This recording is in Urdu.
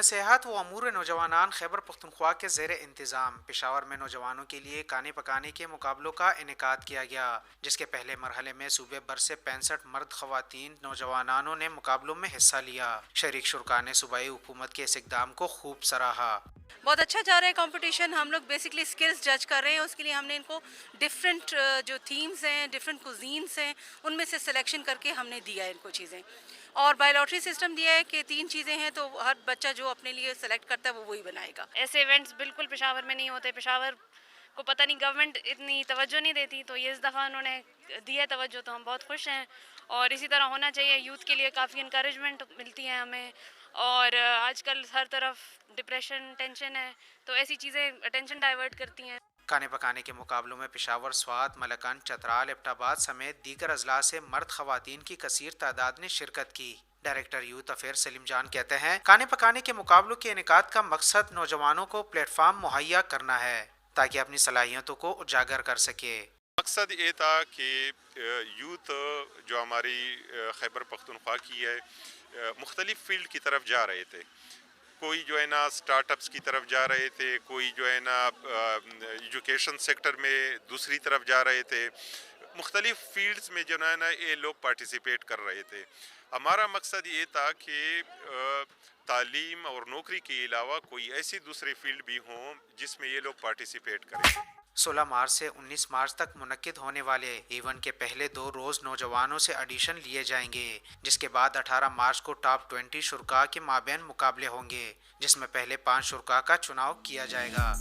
صحت و امور نوجوانان خیبر پختونخوا کے زیر انتظام پشاور میں نوجوانوں کے لیے کھانے پکانے کے مقابلوں کا انعقاد کیا گیا، جس کے پہلے مرحلے میں صوبے بھر سے 65 مرد خواتین نوجوانوں نے مقابلوں میں حصہ لیا۔ شریک شرکاء نے صوبائی حکومت کے اس اقدام کو خوب سراہا۔ بہت اچھا جا رہا ہے کمپٹیشن۔ ہم لوگ بیسکلی اسکلز جج کر رہے ہیں، اس کے لیے ہم نے ان کو ڈفرینٹ جو تھیمز ہیں، ڈفرینٹ کوزینس ہیں، ان میں سے سلیکشن کر کے ہم نے دیا ہے ان کو چیزیں، اور بائی لاٹری سسٹم دیا ہے کہ 3 چیزیں ہیں تو ہر بچہ جو اپنے لیے سلیکٹ کرتا ہے وہ وہی بنائے گا۔ ایسے ایونٹس بالکل پشاور میں نہیں ہوتے، پشاور کو پتہ نہیں گورنمنٹ اتنی توجہ نہیں دیتی، تو یہ اس دفعہ انہوں نے دیا توجہ، تو ہم بہت خوش ہیں، اور اسی طرح ہونا چاہیے۔ یوتھ کے لیے کافی انکریجمنٹ ملتی ہے ہمیں، اور آج کل ہر طرف ڈپریشن، ٹینشن ہے، تو ایسی چیزیں اٹینشن ڈائیورٹ کرتی ہیں۔ کھانے پکانے کے مقابلوں میں پشاور، سوات، ملکان، چترال، ایبٹ آباد سمیت دیگر اضلاع سے مرد خواتین کی کثیر تعداد نے شرکت کی۔ ڈائریکٹر یوتھ افیئر سلیم جان کہتے ہیں، کھانے پکانے کے مقابلوں کے انعقاد کا مقصد نوجوانوں کو پلیٹ فارم مہیا کرنا ہے تاکہ اپنی صلاحیتوں کو اجاگر کر سکے۔ مقصد یہ تھا کہ یوتھ جو ہماری خیبر پختونخوا کی ہے مختلف فیلڈ کی طرف جا رہے تھے، کوئی جو ہے نا سٹارٹ اپس کی طرف جا رہے تھے، کوئی جو ہے نا ایجوکیشن سیکٹر میں دوسری طرف جا رہے تھے، مختلف فیلڈز میں جو ہے نا یہ لوگ پارٹیسپیٹ کر رہے تھے۔ ہمارا مقصد یہ تھا کہ تعلیم اور نوکری کے علاوہ کوئی ایسی دوسری فیلڈ بھی ہوں جس میں یہ لوگ پارٹیسپیٹ کریں۔ 16 مارچ سے 19 مارچ تک منعقد ہونے والے ایونٹ کے پہلے 2 روز نوجوانوں سے آڈیشن لیے جائیں گے، جس کے بعد 18 مارچ کو ٹاپ 20 شرکاء کے مابین مقابلے ہوں گے، جس میں پہلے 5 شرکاء کا چناؤ کیا جائے گا۔